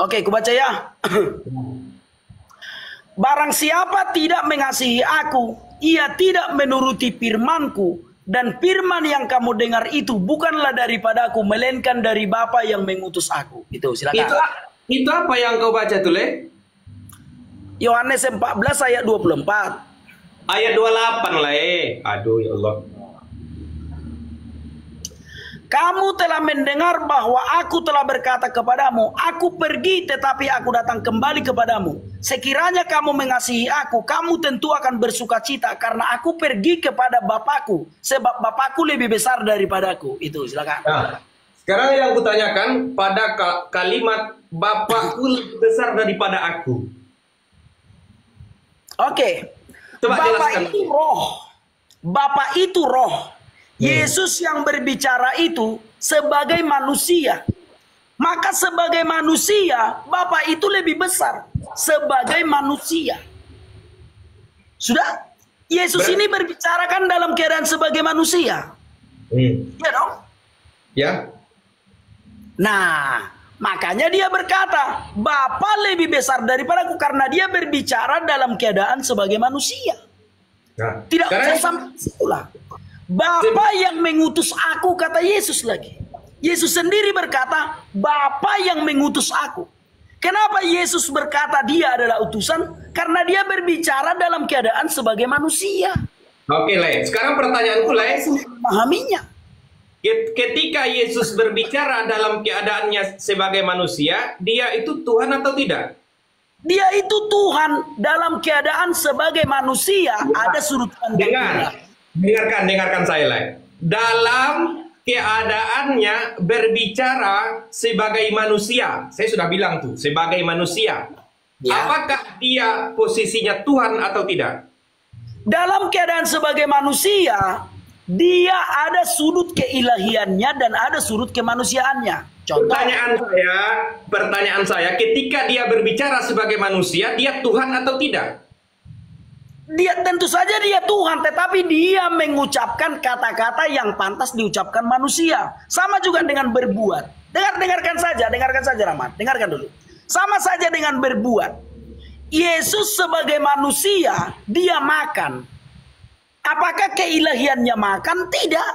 Oke, ku baca ya. Barang siapa tidak mengasihi aku, ia tidak menuruti firmanku, dan firman yang kamu dengar itu bukanlah daripada aku, melainkan dari Bapa yang mengutus aku. Itu silakan. Itu apa yang kau baca tuh, Le? Yohanes 14 ayat 24. Ayat 28, Le. Aduh, ya Allah. Kamu telah mendengar bahwa aku telah berkata kepadamu, aku pergi tetapi aku datang kembali kepadamu. Sekiranya kamu mengasihi aku, kamu tentu akan bersuka cita karena aku pergi kepada Bapakku, sebab Bapakku lebih besar daripadaku. Itu silakan. Nah, sekarang yang kutanyakan pada kalimat Bapakku lebih besar daripada aku. Oke. Coba Bapak jelaskan. itu roh. Bapak itu roh. Yesus yang berbicara itu sebagai manusia. Maka sebagai manusia, Bapa itu lebih besar. Sebagai manusia. Sudah? Yesus ini berbicara kan dalam keadaan sebagai manusia. Ya dong? Ya. Nah, makanya dia berkata, Bapa lebih besar daripada aku. Karena dia berbicara dalam keadaan sebagai manusia. Nah, Tidak usah sampai situlah. Bapa yang mengutus aku, kata Yesus lagi. Yesus sendiri berkata, Bapa yang mengutus aku. Kenapa Yesus berkata dia adalah utusan? Karena dia berbicara dalam keadaan sebagai manusia. Oke, Le. Sekarang pertanyaanku, Le. Memahaminya. Ketika Yesus berbicara dalam keadaannya sebagai manusia, dia itu Tuhan atau tidak? Dia itu Tuhan dalam keadaan sebagai manusia. Ada sudut pandang. Dengarkan saya, Le. Dalam keadaannya berbicara sebagai manusia. Saya sudah bilang tuh, sebagai manusia. Ya. Apakah dia posisinya Tuhan atau tidak? Dalam keadaan sebagai manusia, dia ada sudut keilahiannya dan ada sudut kemanusiaannya. Contoh. Pertanyaan saya, ketika dia berbicara sebagai manusia, dia Tuhan atau tidak? Dia tentu saja dia Tuhan, tetapi dia mengucapkan kata-kata yang pantas diucapkan manusia. Sama juga dengan berbuat. Dengarkan saja Rahmat. Dengarkan dulu. Sama saja dengan berbuat. Yesus sebagai manusia, dia makan. Apakah keilahiannya makan? Tidak.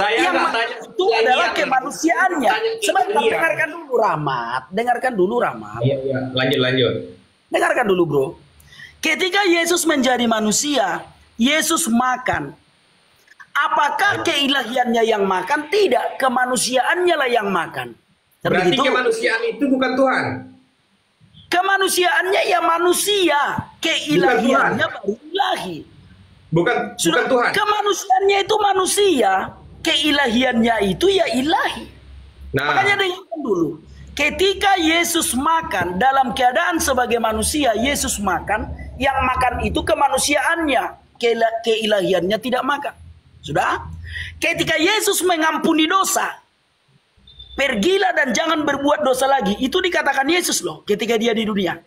Saya yang tanya itu adalah kemanusiaannya. Sebentar, dengarkan dulu Rahmat. Iya, lanjut. Dengarkan dulu, bro. Ketika Yesus menjadi manusia, Yesus makan. Apakah keilahiannya yang makan? Tidak, kemanusiaannya lah yang makan. Berarti kemanusiaan itu bukan Tuhan. Kemanusiaannya ya manusia, keilahiannya baru ilahi. Bukan Tuhan. Kemanusiaannya itu manusia, keilahiannya itu ya ilahi. Nah, makanya dengarkan dulu. Ketika Yesus makan dalam keadaan sebagai manusia, Yesus makan, yang makan itu kemanusiaannya, keilahiannya tidak makan. Sudah? Ketika Yesus mengampuni dosa, pergilah dan jangan berbuat dosa lagi. Itu dikatakan Yesus loh ketika dia di dunia.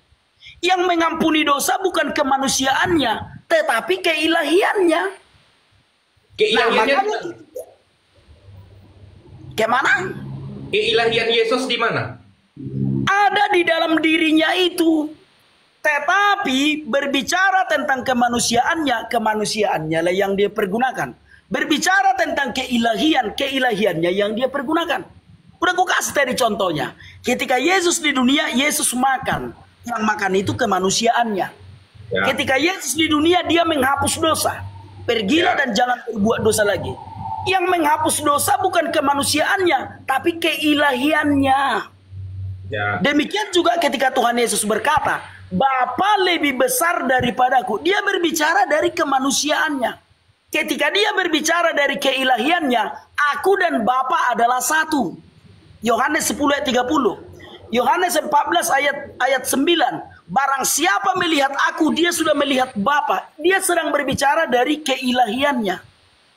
Yang mengampuni dosa bukan kemanusiaannya, tetapi keilahiannya. Keilahiannya kemana? Keilahian Yesus di mana? Ada di dalam dirinya itu. Tetapi berbicara tentang kemanusiaannya lah yang dia pergunakan. Berbicara tentang keilahiannya yang dia pergunakan. Udah aku kasih tadi contohnya. Ketika Yesus di dunia, Yesus makan. Yang makan itu kemanusiaannya. Ya. Ketika Yesus di dunia, dia menghapus dosa. Pergilah dan jangan berbuat dosa lagi. Yang menghapus dosa bukan kemanusiaannya, tapi keilahiannya. Ya. Demikian juga ketika Tuhan Yesus berkata, Bapa lebih besar daripadaku. Dia berbicara dari kemanusiaannya. Ketika dia berbicara dari keilahiannya, aku dan Bapa adalah satu. Yohanes 10 ayat 30. Yohanes 14 ayat 9. Barang siapa melihat aku, dia sudah melihat Bapa. Dia sedang berbicara dari keilahiannya.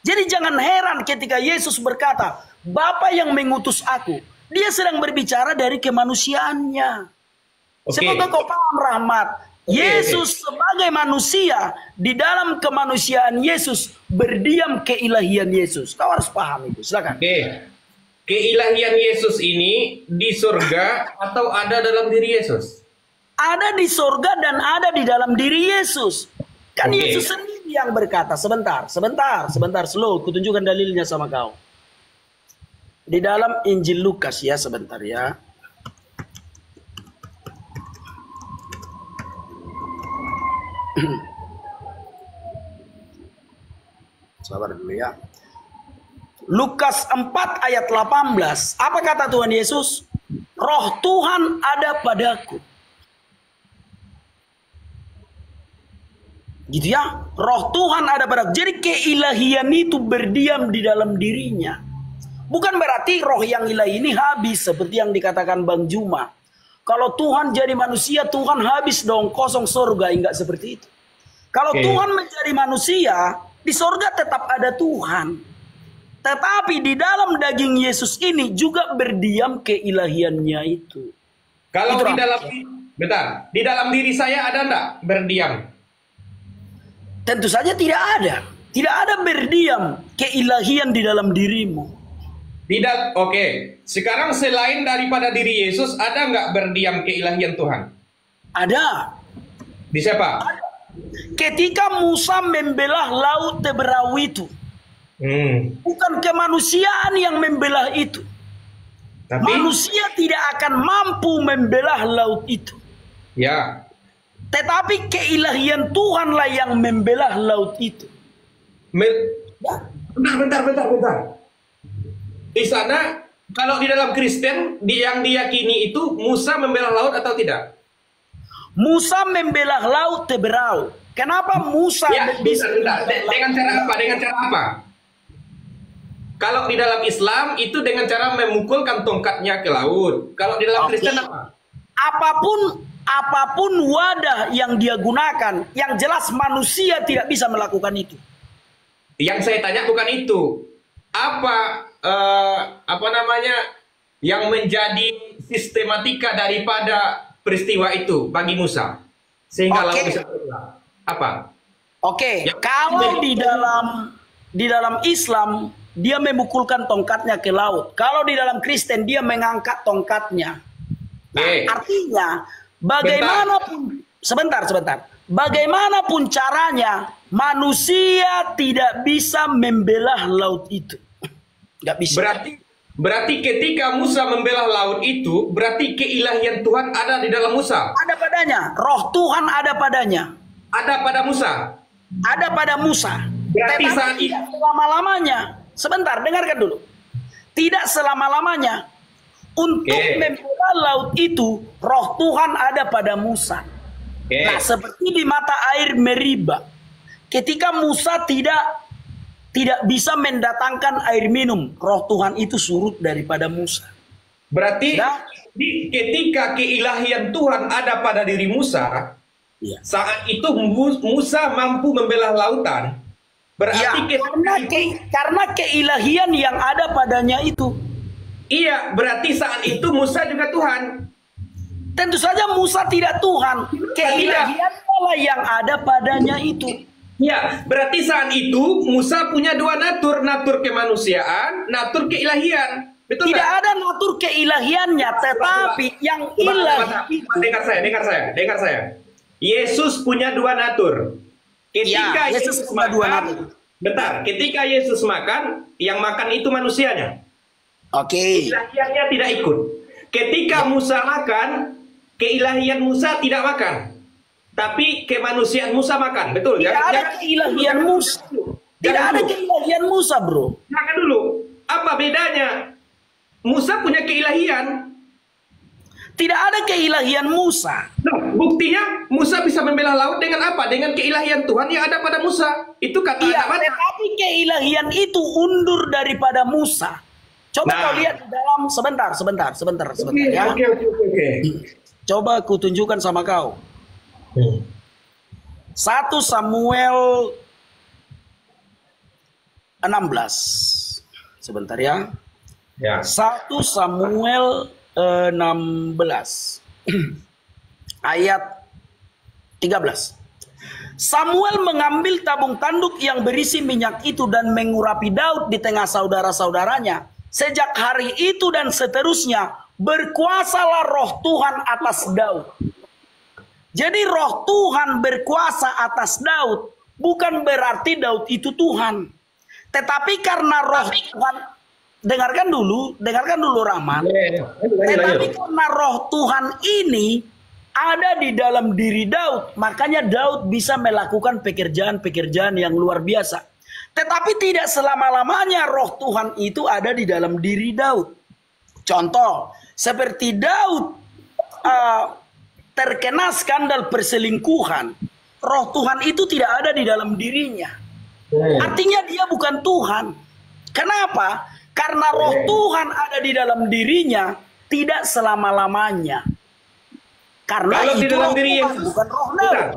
Jadi jangan heran ketika Yesus berkata, Bapa yang mengutus aku. Dia sedang berbicara dari kemanusiaannya. Semoga kau paham Rahmat. Yesus sebagai manusia, di dalam kemanusiaan Yesus berdiam keilahian Yesus. Kau harus paham itu. Silakan. keilahian Yesus ini di surga atau ada dalam diri Yesus? Ada di surga dan ada di dalam diri Yesus. Kan Oke. Yesus sendiri yang berkata, sebentar, slow, kutunjukkan dalilnya sama kau. Di dalam Injil Lukas ya, sebentar ya. Sabar dulu ya. Lukas 4 ayat 18. Apa kata Tuhan Yesus? Roh Tuhan ada padaku. Gitu ya. Roh Tuhan ada padaku. Jadi keilahian itu berdiam di dalam dirinya. Bukan berarti roh yang ilahi ini habis seperti yang dikatakan Bang Juma. Kalau Tuhan jadi manusia, Tuhan habis dong, kosong surga. Enggak seperti itu. Kalau Tuhan menjadi manusia, di surga tetap ada Tuhan. Tetapi di dalam daging Yesus ini juga berdiam keilahiannya itu. Kalau Itu di dalam, bentar, di dalam diri saya ada enggak berdiam? Tentu saja tidak ada. Tidak ada berdiam keilahian di dalam dirimu. Oke. Sekarang selain daripada diri Yesus, ada nggak berdiam keilahian Tuhan? Ada. Di siapa? Ketika Musa membelah laut Teberau itu, bukan kemanusiaan yang membelah itu. Tapi, Manusia tidak akan mampu membelah laut itu. ya. Tetapi keilahian Tuhanlah yang membelah laut itu. Ya. Bentar. Di sana, kalau di dalam Kristen, yang diyakini itu Musa membelah laut atau tidak? Musa membelah laut Teberau. Kenapa Musa bisa dengan cara apa? Dengan cara apa? Kalau di dalam Islam itu dengan cara memukulkan tongkatnya ke laut. Kalau di dalam Kristen apa? Apapun wadah yang dia gunakan, yang jelas manusia tidak bisa melakukan itu. Yang saya tanya bukan itu. Apa namanya yang menjadi sistematika daripada peristiwa itu bagi Musa sehingga laut bisa terbelah? Apa? Kalau di dalam Islam dia memukulkan tongkatnya ke laut. Kalau di dalam Kristen dia mengangkat tongkatnya. Nah, artinya bagaimanapun sebentar. Bagaimanapun caranya manusia tidak bisa membelah laut itu. Nggak bisa. Berarti ketika Musa membelah laut itu, berarti keilahian Tuhan ada di dalam Musa. Ada padanya. Roh Tuhan ada padanya. Ada pada Musa. Ada pada Musa. Berarti Tetapi saat tidak selama-lamanya. Sebentar, dengarkan dulu. Tidak selama-lamanya. Untuk membelah laut itu, roh Tuhan ada pada Musa. Nah, seperti di mata air Meriba. Ketika Musa tidak bisa mendatangkan air minum, roh Tuhan itu surut daripada Musa. Berarti ketika keilahian Tuhan ada pada diri Musa, saat itu Musa mampu membelah lautan. Berarti karena keilahian yang ada padanya itu. Iya, berarti saat itu Musa juga Tuhan. Tentu saja Musa tidak Tuhan. Keilahian yang ada padanya itu. Ya, berarti saat itu Musa punya dua natur, natur kemanusiaan, natur keilahian. Betul tidak ada natur keilahiannya, tetapi yang ilahi itu. Dengar saya. Yesus punya dua natur. Ketika Yesus punya dua natur. Bentar, ketika Yesus makan, yang makan itu manusianya. Keilahiannya tidak ikut. Ketika Musa makan, keilahian Musa tidak makan. Tapi kemanusiaan Musa makan, betul? Tidak ada keilahian Musa. Tidak ada keilahian Musa, bro. Jangan dulu. Apa bedanya? Musa punya keilahian. Tidak ada keilahian Musa. Nah, buktinya Musa bisa membela laut dengan apa? Dengan keilahian Tuhan yang ada pada Musa. Itu kata tetapi keilahian itu undur daripada Musa. Coba kau lihat di dalam sebentar ya. Oke. Coba aku tunjukkan sama kau. 1 Samuel 16. Sebentar ya. 1 Samuel 16 ayat 13. Samuel mengambil tabung tanduk yang berisi minyak itu dan mengurapi Daud di tengah saudara-saudaranya Sejak hari itu dan seterusnya berkuasalah roh Tuhan atas Daud. Jadi roh Tuhan berkuasa atas Daud bukan berarti Daud itu Tuhan. Tetapi karena roh Tuhan, dengarkan dulu Rahman. Tetapi karena roh Tuhan ini ada di dalam diri Daud, makanya Daud bisa melakukan pekerjaan-pekerjaan yang luar biasa. Tetapi tidak selama-lamanya roh Tuhan itu ada di dalam diri Daud. Contoh, seperti Daud terkena skandal perselingkuhan, roh Tuhan itu tidak ada di dalam dirinya. Artinya dia bukan Tuhan. Kenapa? Karena roh Tuhan ada di dalam dirinya tidak selama-lamanya. Karena kalau itu di dalam roh diri Tuhan, Yesus, bukan roh Daud.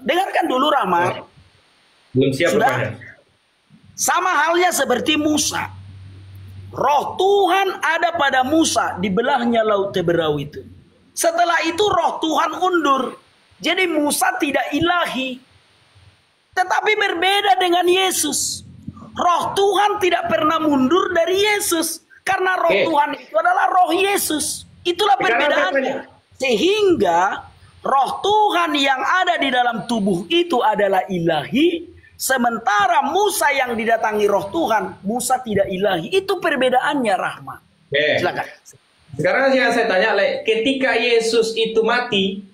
Dengarkan dulu Rahmat. belum siap Sudah? rupanya. Sama halnya seperti Musa. Roh Tuhan ada pada Musa di belahnya laut Teberau itu. Setelah itu roh Tuhan undur. Jadi Musa tidak ilahi. Tetapi berbeda dengan Yesus. Roh Tuhan tidak pernah mundur dari Yesus. Karena roh Tuhan itu adalah roh Yesus. Itulah perbedaannya. Sehingga roh Tuhan yang ada di dalam tubuh itu adalah ilahi. Sementara Musa yang didatangi roh Tuhan, Musa tidak ilahi. Itu perbedaannya, Rahmat. Silakan. Sekarang yang saya tanya, ketika Yesus itu mati,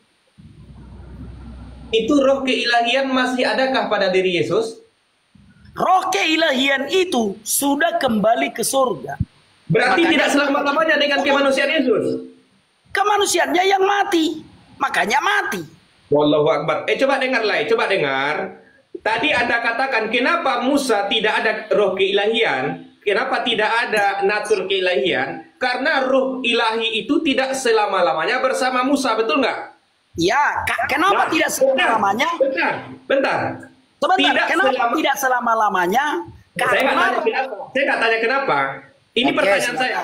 itu roh keilahian masih adakah pada diri Yesus? Roh keilahian itu sudah kembali ke surga. Berarti makanya tidak selama-lamanya dengan kemanusiaan Yesus. Kemanusiaannya yang mati, makanya mati. Wallahu Akbar. Coba dengar, coba dengar. Tadi Anda katakan, kenapa Musa tidak ada roh keilahian? Kenapa tidak ada natur keilahian? Karena roh ilahi itu tidak selama-lamanya bersama Musa, betul nggak? Ya, kenapa tidak selama-lamanya? Bentar. Sebentar, kenapa tidak selama-lamanya? Saya nggak tanya kenapa. Ini pertanyaan saya.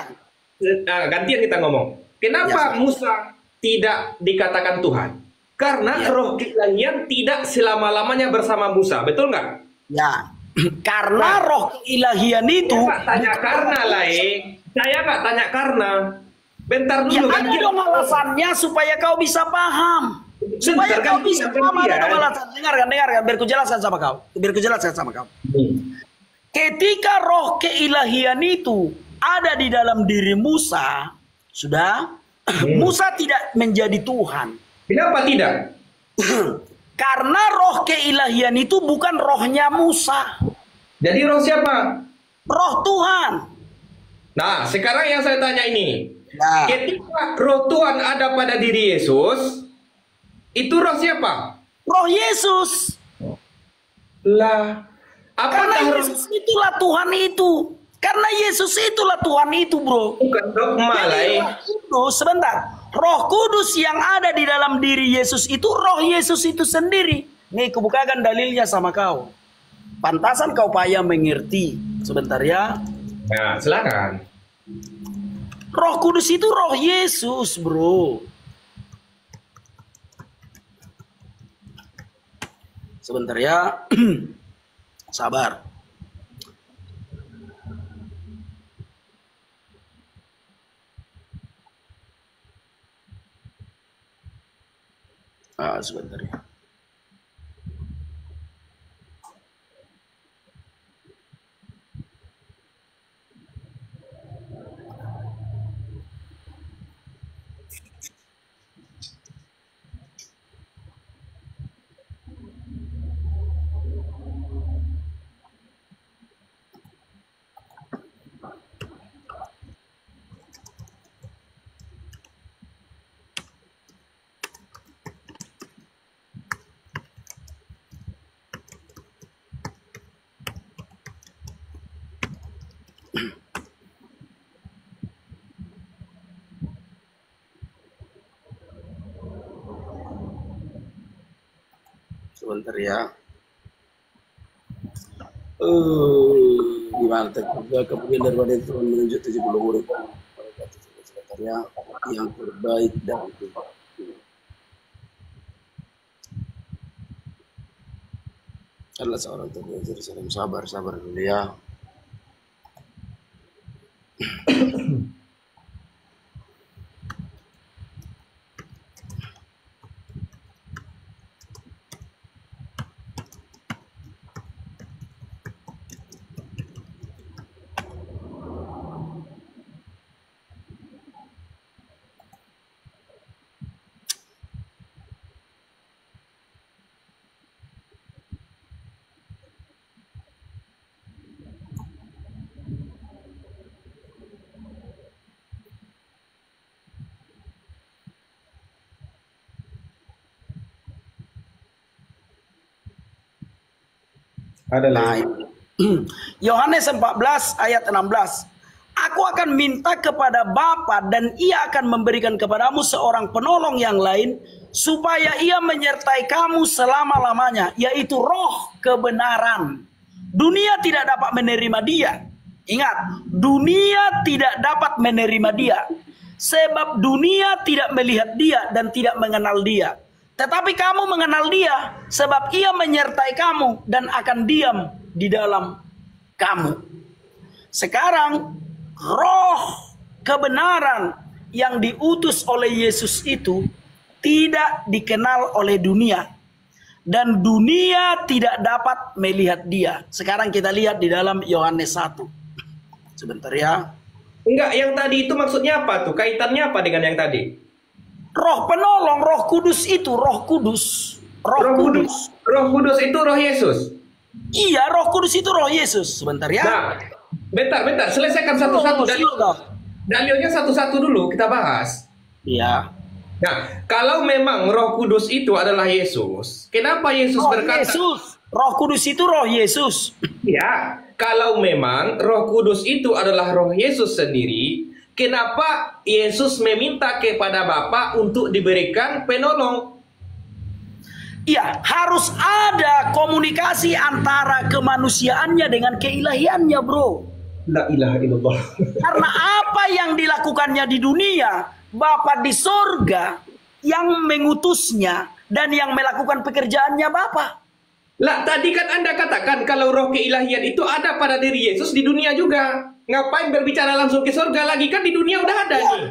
Gantian kita ngomong. Kenapa Musa tidak dikatakan Tuhan? Karena roh keilahian tidak selama-lamanya bersama Musa, betul nggak? Ya, karena roh keilahian itu. Saya nggak tanya karena, Saya nggak tanya karena. Bentar dulu. Ya, ada dong alasannya supaya kau bisa paham. Supaya kau bisa paham ada dong alasan. Dengarkan. Biar ku jelaskan sama kau. Ketika roh keilahian itu ada di dalam diri Musa, sudah, Musa tidak menjadi Tuhan. Kenapa tidak? Karena roh keilahian itu bukan rohnya Musa. Jadi roh siapa? Roh Tuhan. Nah, sekarang yang saya tanya ini. Nah. Ketika roh Tuhan ada pada diri Yesus, itu roh siapa? Roh Yesus. Lah, karena Yesus itulah Tuhan itu. Karena Yesus itulah Tuhan itu, bro. Bukan dogma lah. Sebentar. Roh Kudus yang ada di dalam diri Yesus itu roh Yesus itu sendiri. Nih, kubukakan dalilnya sama kau. Pantasan kau payah mengerti. Sebentar ya. Nah, silakan. Roh Kudus itu roh Yesus, bro. Sebentar ya. Sabar. Sebentar ya. Sebentar ya. Gimana terjaga kemudian daripada itu menunjuk 70 murid. Sebentar ya. Yang terbaik dan adalah seorang terbaik Yerusalem. Sabar dulu ya. Ada Nah, lagi. Yohanes 14 ayat 16. Aku akan minta kepada Bapa dan ia akan memberikan kepadamu seorang penolong yang lain supaya ia menyertai kamu selama-lamanya, yaitu Roh kebenaran. Dunia tidak dapat menerima dia. Ingat, dunia tidak dapat menerima dia sebab dunia tidak melihat dia dan tidak mengenal dia. Tetapi kamu mengenal dia sebab ia menyertai kamu dan akan diam di dalam kamu. Sekarang Roh kebenaran yang diutus oleh Yesus itu tidak dikenal oleh dunia dan dunia tidak dapat melihat dia. Sekarang kita lihat di dalam Yohanes 1. Sebentar ya. Enggak, yang tadi itu maksudnya apa tuh? Kaitannya apa dengan yang tadi? Roh penolong, Roh Kudus itu, Roh Kudus. Roh Kudus. Roh Kudus itu Roh Yesus. Iya, Roh Kudus itu Roh Yesus. Sebentar ya. Nah, bentar, selesaikan satu-satu dalilnya satu-satu dulu kita bahas. Iya. Nah, kalau memang Roh Kudus itu adalah Yesus, kenapa Yesus berkata? Yesus. Roh Kudus itu Roh Yesus. Ya, kalau memang Roh Kudus itu adalah Roh Yesus sendiri, kenapa Yesus meminta kepada Bapa untuk diberikan penolong? Iya, harus ada komunikasi antara kemanusiaannya dengan keilahiannya, bro. La ilaha illallah. Karena apa yang dilakukannya di dunia, Bapa di sorga yang mengutusnya dan yang melakukan pekerjaannya Bapa. Lah, tadi kan Anda katakan kalau roh keilahian itu ada pada diri Yesus di dunia juga. Ngapain berbicara langsung ke sorga lagi? Kan di dunia udah ada nih.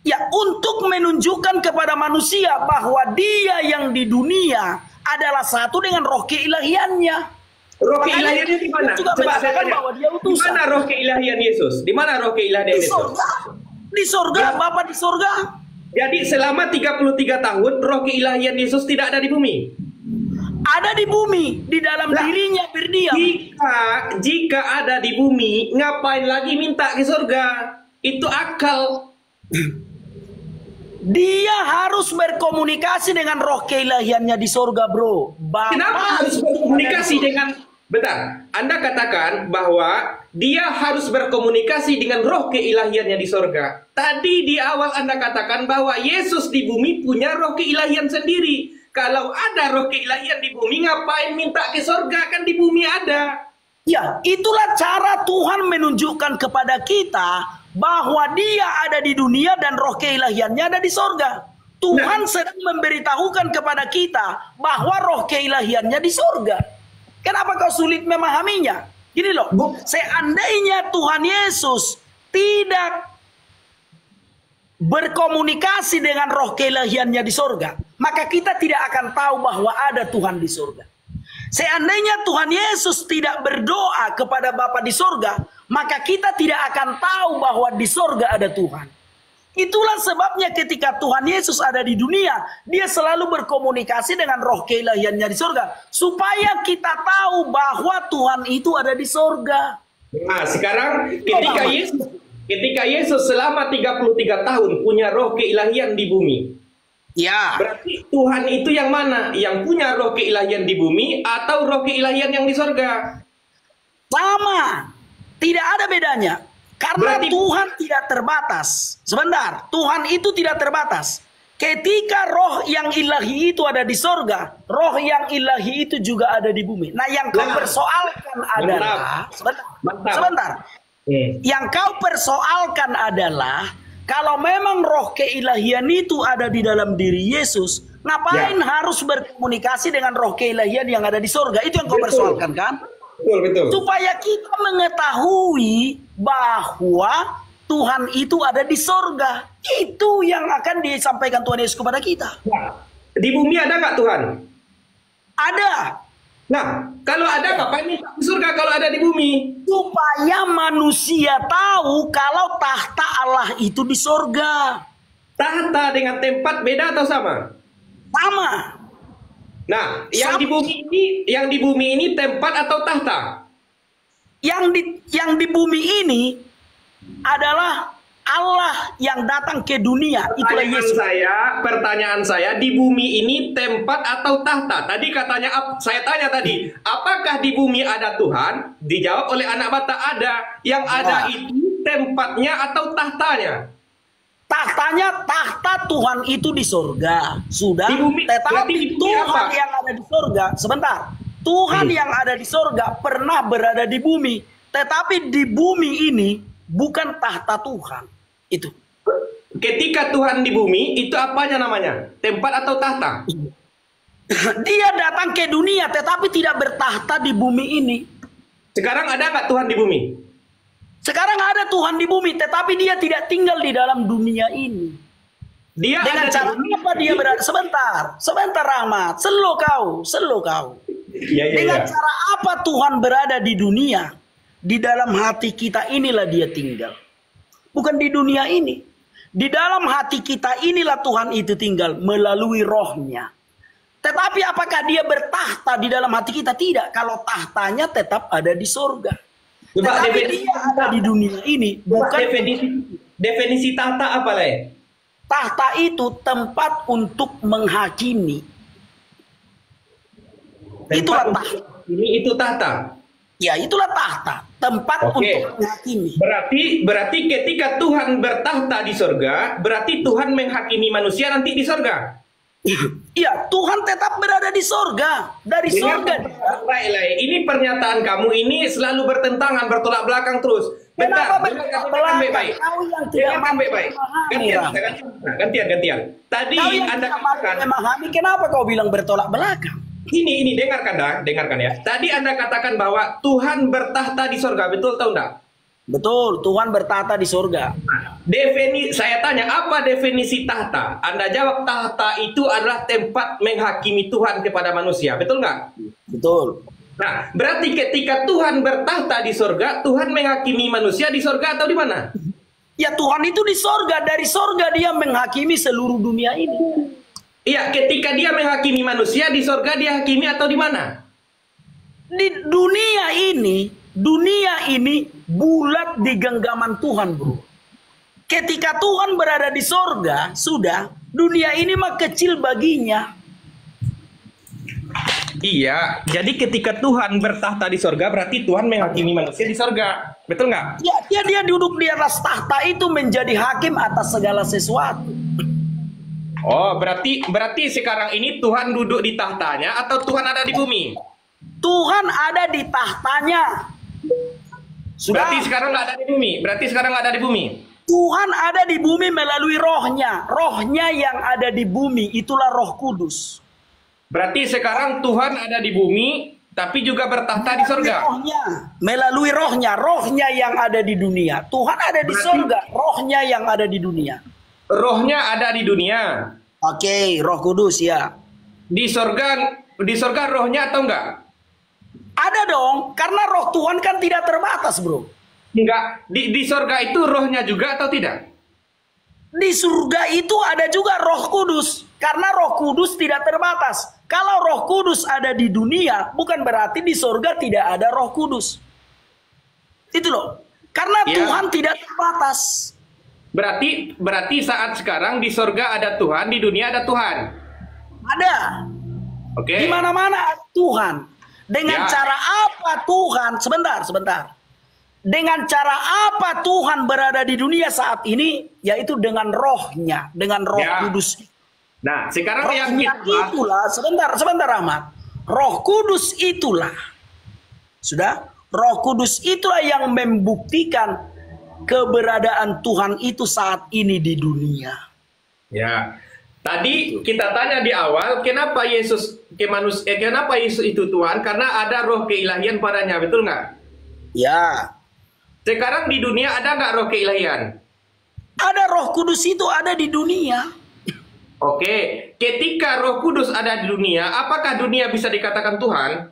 Ya, untuk menunjukkan kepada manusia bahwa dia yang di dunia adalah satu dengan roh keilahiannya. Roh keilahiannya di mana? Coba saya tanya. Di mana roh keilahian Yesus? Di mana roh keilahian Yesus? Di sorga, Bapa di sorga. Jadi selama 33 tahun roh keilahian Yesus tidak ada di bumi. Ada di bumi, di dalam dirinya berdiam. Jika ada di bumi, ngapain lagi minta ke surga? Itu akal. Dia harus berkomunikasi dengan roh keilahiannya di sorga, bro. Kenapa harus berkomunikasi dengan... Bentar, Anda katakan bahwa dia harus berkomunikasi dengan roh keilahiannya di sorga. Tadi di awal Anda katakan bahwa Yesus di bumi punya roh keilahian sendiri. Kalau ada roh keilahian di bumi, ngapain minta ke sorga? Kan di bumi ada. Ya, itulah cara Tuhan menunjukkan kepada kita bahwa dia ada di dunia dan roh keilahiannya ada di sorga. Tuhan sedang memberitahukan kepada kita bahwa roh keilahiannya di sorga. Kenapa kau sulit memahaminya? Gini loh, seandainya Tuhan Yesus tidak berkomunikasi dengan roh keilahiannya di sorga, maka kita tidak akan tahu bahwa ada Tuhan di sorga. Seandainya Tuhan Yesus tidak berdoa kepada Bapa di sorga, maka kita tidak akan tahu bahwa di sorga ada Tuhan. Itulah sebabnya ketika Tuhan Yesus ada di dunia, dia selalu berkomunikasi dengan roh keilahiannya di sorga, supaya kita tahu bahwa Tuhan itu ada di sorga. Nah, sekarang ketika Yesus selama 33 tahun punya roh keilahian di bumi. Ya. Berarti Tuhan itu yang mana? Yang punya roh keilahian di bumi atau roh keilahian yang di sorga? Sama. Tidak ada bedanya. Karena Berarti... Tuhan tidak terbatas. Sebentar. Tuhan itu tidak terbatas. Ketika roh yang ilahi itu ada di sorga, roh yang ilahi itu juga ada di bumi. Nah, yang kau persoalkan adalah... Sebentar. Yang kau persoalkan adalah... Kalau memang roh keilahian itu ada di dalam diri Yesus, ngapain harus berkomunikasi dengan roh keilahian yang ada di sorga? Itu yang kau persoalkan, kan? Betul. Supaya kita mengetahui bahwa Tuhan itu ada di sorga. Itu yang akan disampaikan Tuhan Yesus kepada kita. Di bumi ada nggak Tuhan? Ada. Nah, kalau ada ngapain minta di surga kalau ada di bumi? Supaya manusia tahu kalau tahta Allah itu di sorga. Tahta dengan tempat beda atau sama? Sama. Nah, yang di bumi ini tempat atau tahta? Yang di bumi ini adalah Allah yang datang ke dunia itulah Yesus. Pertanyaan saya, di bumi ini tempat atau tahta? Tadi katanya, saya tanya tadi, apakah di bumi ada Tuhan? Dijawab oleh anak bata ada. Yang ada itu tempatnya atau tahtanya? Tahtanya, tahta Tuhan itu di surga. Sudah. Di bumi, tetapi Tuhan yang ada di surga, sebentar. Tuhan yang ada di surga pernah berada di bumi. Tetapi di bumi ini bukan tahta Tuhan. Itu. Ketika Tuhan di bumi, itu apanya namanya? Tempat atau tahta? Dia datang ke dunia tetapi tidak bertahta di bumi ini. Sekarang ada nggak Tuhan di bumi? Sekarang ada Tuhan di bumi tetapi dia tidak tinggal di dalam dunia ini. Dia dengan ada cara apa dia berada? Sebentar Rahmat, selo kau. Dengan cara apa Tuhan berada di dunia? Di dalam hati kita inilah dia tinggal. Bukan di dunia ini. Di dalam hati kita inilah Tuhan itu tinggal melalui rohnya. Tetapi apakah dia bertahta di dalam hati kita? Tidak. Kalau tahtanya tetap ada di surga. Tetapi dia ada di dunia ini. Bukan definisi tahta apa, Le? Tahta itu tempat untuk menghakimi. Itulah tahta. Itu tahta. Ya, itulah tahta, tempat untuk menghakimi. Berarti ketika Tuhan bertahta di surga, berarti Tuhan menghakimi manusia nanti di surga. Iya, Tuhan tetap berada di surga. Dari surga. Ini pernyataan kamu ini selalu bertentangan, bertolak belakang terus. Kenapa bertolak belakang? Kau yang tidak mampu Gantian. Tadi Anda katakan, memahami, kenapa kau bilang bertolak belakang? Ini dengarkan ya. Tadi Anda katakan bahwa Tuhan bertahta di surga, betul atau enggak? Betul, Tuhan bertahta di surga. Saya tanya, apa definisi tahta? Anda jawab tahta itu adalah tempat menghakimi Tuhan kepada manusia, betul nggak? Betul. Nah, berarti ketika Tuhan bertahta di surga, Tuhan menghakimi manusia di surga atau di mana? Ya, Tuhan itu di surga. Dari surga dia menghakimi seluruh dunia ini. Iya, ketika dia menghakimi manusia di surga dia hakimi atau di mana? Di dunia ini bulat di genggaman Tuhan, bro. Ketika Tuhan berada di surga, sudah dunia ini mah kecil baginya. Iya, jadi ketika Tuhan bertahta di surga berarti Tuhan menghakimi manusia di surga, betul nggak? Ya, dia duduk di atas tahta itu menjadi hakim atas segala sesuatu. Oh, berarti sekarang ini Tuhan duduk di tahtanya atau Tuhan ada di bumi? Tuhan ada di tahtanya. Sudah. Berarti sekarang nggak ada di bumi. Tuhan ada di bumi melalui rohnya. Rohnya yang ada di bumi itulah Roh Kudus. Berarti sekarang Tuhan ada di bumi tapi juga bertahta di surga. Melalui rohnya yang ada di dunia. Tuhan ada di surga, rohnya yang ada di dunia. Rohnya ada di dunia. Oke, Roh Kudus ya. Di surga rohnya atau enggak? Ada dong, karena roh Tuhan kan tidak terbatas, bro. Enggak, di surga itu rohnya juga atau tidak? Di surga itu ada juga Roh Kudus, karena Roh Kudus tidak terbatas. Kalau Roh Kudus ada di dunia, bukan berarti di surga tidak ada Roh Kudus. Itu loh, karena Tuhan tidak terbatas. Berarti saat sekarang di surga ada Tuhan, di dunia ada Tuhan. Ada. Oke. Di mana-mana ada Tuhan. Dengan cara apa Tuhan? Sebentar. Dengan cara apa Tuhan berada di dunia saat ini? Yaitu dengan rohnya, dengan Roh Kudus. Nah, sekarang rohnya yang itulah, sebentar Rahmat. Roh Kudus itulah. Sudah? Roh Kudus itulah yang membuktikan keberadaan Tuhan itu saat ini di dunia. Ya. Tadi kita tanya di awal, kenapa Yesus itu Tuhan? Karena ada roh keilahian padanya, betul nggak? Ya. Sekarang di dunia ada nggak roh keilahian? Ada, Roh Kudus itu ada di dunia. Oke, ketika Roh Kudus ada di dunia, apakah dunia bisa dikatakan Tuhan?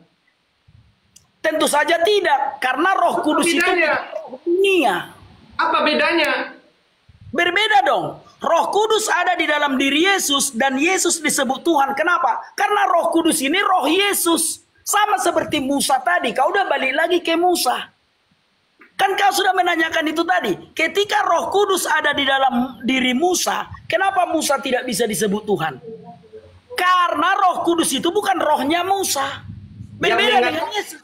Tentu saja tidak, karena Roh Kudus itu roh dunia. Apa bedanya? Berbeda dong. Roh Kudus ada di dalam diri Yesus dan Yesus disebut Tuhan. Kenapa? Karena Roh Kudus ini roh Yesus. Sama seperti Musa tadi. Kau udah balik lagi ke Musa. Kan kau sudah menanyakan itu tadi. Ketika Roh Kudus ada di dalam diri Musa, kenapa Musa tidak bisa disebut Tuhan? Karena Roh Kudus itu bukan rohnya Musa. Berbeda dengan Yesus.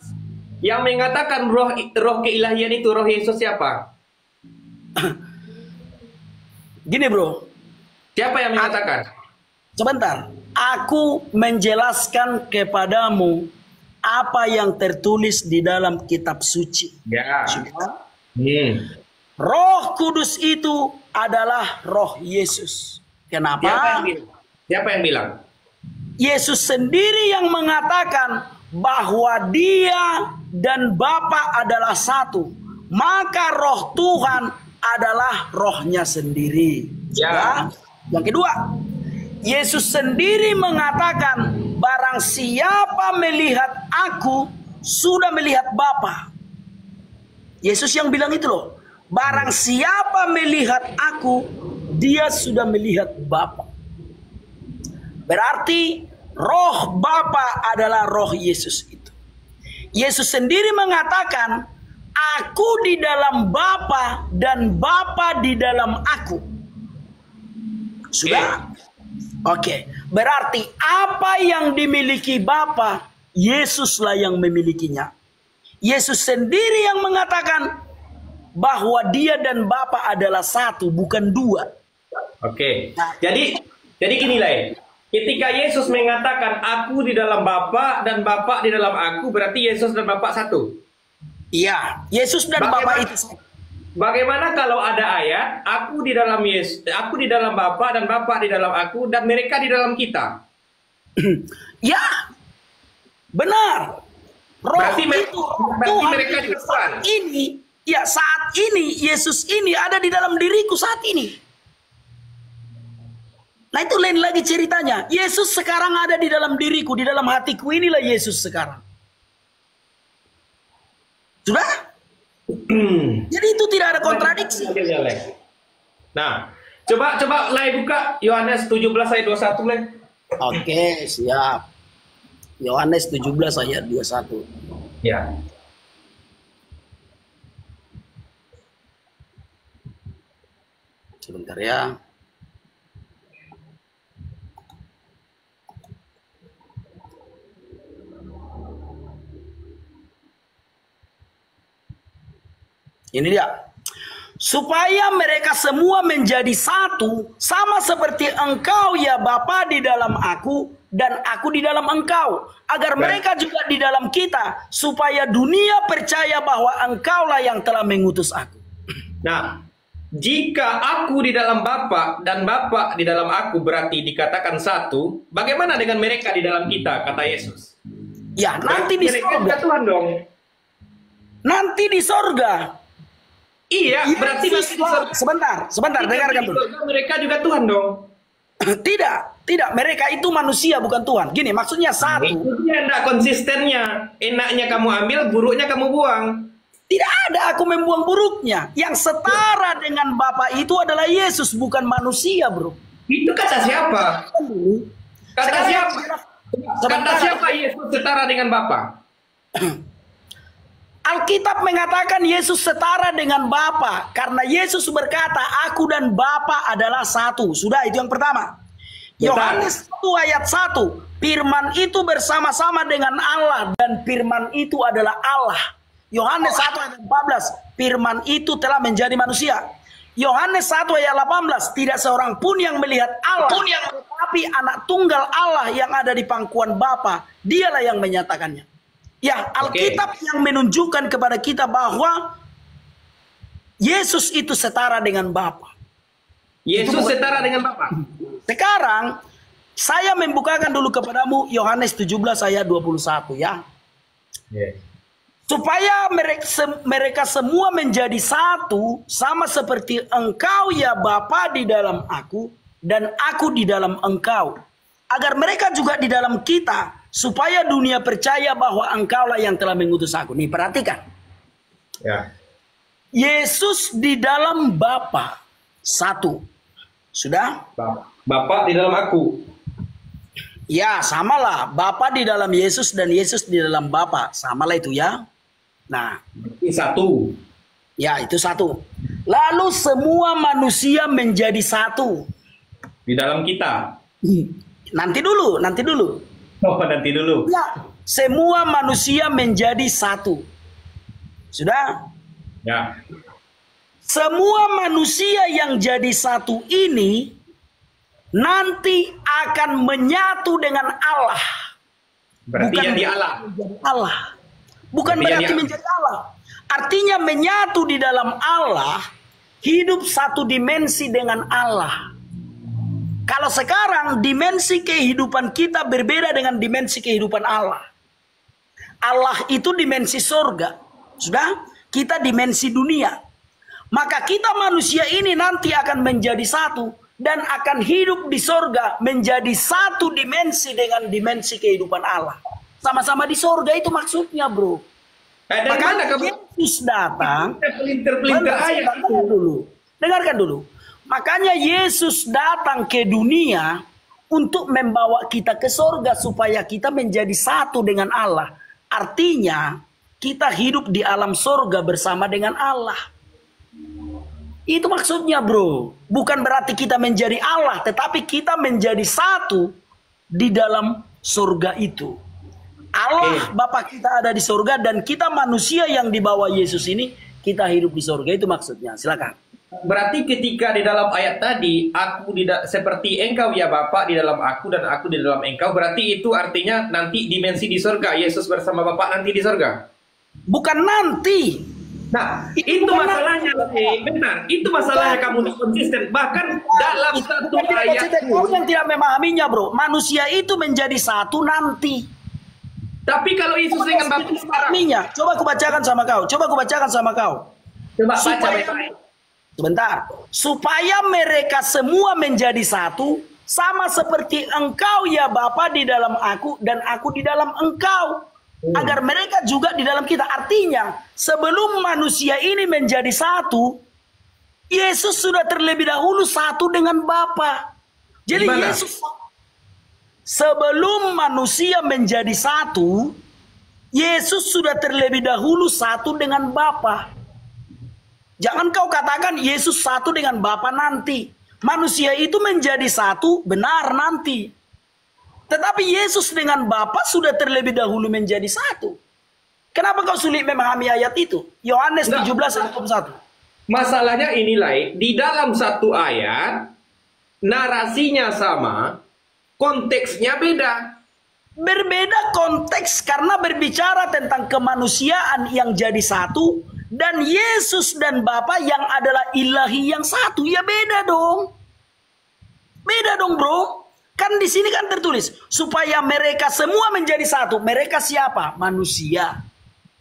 Yang mengatakan roh keilahian itu roh Yesus siapa? Gini bro. Siapa yang mengatakan? Sebentar. Aku menjelaskan kepadamu apa yang tertulis di dalam kitab suci. Ya. Roh Kudus itu adalah roh Yesus. Kenapa? Siapa yang bilang? Yesus sendiri yang mengatakan bahwa dia dan Bapa adalah satu. Maka roh Tuhan adalah rohnya sendiri. Ya. Yang kedua, Yesus sendiri mengatakan barang siapa melihat aku sudah melihat Bapa. Yesus yang bilang itu loh. Barang siapa melihat aku, dia sudah melihat Bapa. Berarti roh Bapa adalah roh Yesus itu. Yesus sendiri mengatakan, aku di dalam Bapa dan Bapa di dalam aku. Sudah? Oke. Berarti apa yang dimiliki Bapa, Yesuslah yang memilikinya. Yesus sendiri yang mengatakan bahwa dia dan Bapa adalah satu, bukan dua. Oke. Jadi gini lah. Ketika Yesus mengatakan aku di dalam Bapa dan Bapa di dalam aku, berarti Yesus dan Bapa satu. Iya, Yesus dan Bapa itu satu. Bagaimana kalau ada ayat aku di dalam Yesus, aku di dalam Bapa dan Bapa di dalam aku dan mereka di dalam kita? Ya, benar. Roh berarti itu Tuhan mereka juga saat ini, ya saat ini Yesus ini ada di dalam diriku saat ini. Nah itu lain lagi ceritanya. Yesus sekarang ada di dalam diriku, di dalam hatiku, inilah Yesus sekarang. Sudah? Jadi itu tidak ada kontradiksi. Nah, coba Lai buka Yohanes 17 ayat 21 Lai. Oke, siap. Yohanes 17 ayat 21. Ya. Sebentar ya. Ini dia. Supaya mereka semua menjadi satu, sama seperti engkau ya Bapa di dalam aku, dan aku di dalam engkau. Agar mereka juga di dalam kita, supaya dunia percaya bahwa engkaulah yang telah mengutus aku. Nah, jika aku di dalam Bapa dan Bapa di dalam aku berarti dikatakan satu, bagaimana dengan mereka di dalam kita, kata Yesus? Ya, nanti di sorga. Tuhan dong. Nanti di sorga. Iya, berarti sebentar, dengarkan dulu. Mereka juga Tuhan dong. Tidak, mereka itu manusia bukan Tuhan. Gini, maksudnya satu. Itu dia enggak konsistennya. Enaknya kamu ambil, buruknya kamu buang. Tidak ada aku membuang buruknya. Yang setara dengan Bapa itu adalah Yesus, bukan manusia, bro. Itu kata siapa? Kata siapa? Kata siapa Yesus setara dengan Bapa? Alkitab mengatakan Yesus setara dengan Bapa karena Yesus berkata, aku dan Bapa adalah satu. Sudah, itu yang pertama. Yohanes 1 ayat 1, firman itu bersama-sama dengan Allah dan firman itu adalah Allah. Yohanes 1 ayat 14, firman itu telah menjadi manusia. Yohanes 1 ayat 18, tidak seorang pun yang melihat Allah, tetapi anak tunggal Allah yang ada di pangkuan Bapa, dialah yang menyatakannya. Ya, Alkitab yang menunjukkan kepada kita bahwa Yesus itu setara dengan Bapa. Yesus setara dengan Bapa. Sekarang saya membukakan dulu kepadamu Yohanes 17 ayat 21 ya. Supaya mereka semua menjadi satu, sama seperti engkau ya Bapa di dalam aku dan aku di dalam engkau. Agar mereka juga di dalam kita, supaya dunia percaya bahwa engkaulah yang telah mengutus aku. Nih perhatikan. Ya. Yesus di dalam Bapa satu. Sudah? Bapa di dalam aku. Ya, samalah. Bapa di dalam Yesus dan Yesus di dalam Bapa. Samalah itu ya. Nah, satu. Ya, itu satu. Lalu semua manusia menjadi satu. Di dalam kita. Nanti dulu, nanti dulu. Oh, nanti dulu. Ya, semua manusia menjadi satu. Sudah? Ya. Semua manusia yang jadi satu ini nanti akan menyatu dengan Allah. Berarti Bukan jadi Allah. Allah. Bukan berarti menjadi Allah. Artinya menyatu di dalam Allah, hidup satu dimensi dengan Allah. Kalau sekarang dimensi kehidupan kita berbeda dengan dimensi kehidupan Allah. Allah itu dimensi surga. Sudah? Kita dimensi dunia. Maka kita manusia ini nanti akan menjadi satu dan akan hidup di surga menjadi satu dimensi dengan dimensi kehidupan Allah. Sama-sama di surga itu maksudnya, bro. Maka Yesus datang. Pelintir-pelintir ayat dulu. Dengarkan dulu. Makanya Yesus datang ke dunia untuk membawa kita ke surga supaya kita menjadi satu dengan Allah. Artinya kita hidup di alam surga bersama dengan Allah. Itu maksudnya, bro. Bukan berarti kita menjadi Allah, tetapi kita menjadi satu di dalam surga itu. Allah Bapa kita ada di surga dan kita manusia yang dibawa Yesus ini kita hidup di surga, itu maksudnya. Silakan. Berarti ketika di dalam ayat tadi aku seperti engkau ya Bapa di dalam aku dan aku di dalam engkau, berarti itu artinya nanti dimensi di surga, Yesus bersama Bapa nanti di surga. Bukan nanti. Nah, itu masalahnya, benar. Itu masalahnya kamu konsisten. Bahkan dalam satu ayat Kau yang tidak memahaminya, bro. Manusia itu menjadi satu nanti. Tapi kalau Yesus dengan Bapa sekarang, coba aku bacakan sama kau. Coba aku bacakan sama kau. Coba baca Supaya, sebentar. Supaya mereka semua menjadi satu, sama seperti engkau ya Bapa di dalam aku dan aku di dalam engkau. Agar mereka juga di dalam kita. Artinya, sebelum manusia ini menjadi satu, Yesus sudah terlebih dahulu satu dengan Bapa. Jadi Gimana? Yesus sebelum manusia menjadi satu, Yesus sudah terlebih dahulu satu dengan Bapa. Jangan kau katakan Yesus satu dengan Bapa nanti. Manusia itu menjadi satu benar nanti. Tetapi Yesus dengan Bapa sudah terlebih dahulu menjadi satu. Kenapa kau sulit memahami ayat itu? Yohanes 17 ayat 1. masalahnya inilah, di dalam satu ayat narasinya sama, konteksnya beda. Berbeda konteks karena berbicara tentang kemanusiaan yang jadi satu dan Yesus dan Bapa yang adalah ilahi yang satu. Ya beda dong. Beda dong, bro. Kan di sini kan tertulis supaya mereka semua menjadi satu. Mereka siapa? Manusia.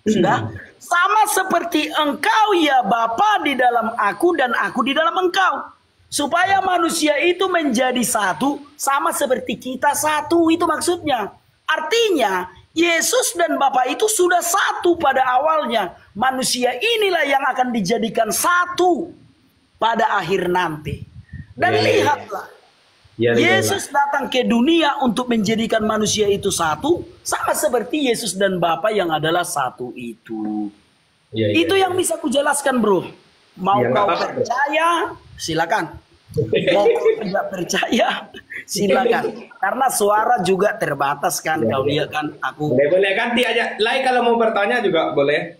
Sudah? Sama seperti engkau ya Bapa di dalam aku dan aku di dalam engkau. Supaya manusia itu menjadi satu sama seperti kita satu. Itu maksudnya. Artinya Yesus dan Bapa itu sudah satu pada awalnya. Manusia inilah yang akan dijadikan satu pada akhir nanti. Dan lihatlah. Yesus datang ke dunia untuk menjadikan manusia itu satu, sama seperti Yesus dan Bapa yang adalah satu itu. Itu yang bisa kujelaskan, bro. Mau kau percaya, silakan. Mau kau tidak percaya, silakan. Karena suara juga terbatas kan, kau lihat kan aku. Boleh ganti aja. Lai kalau mau bertanya juga boleh.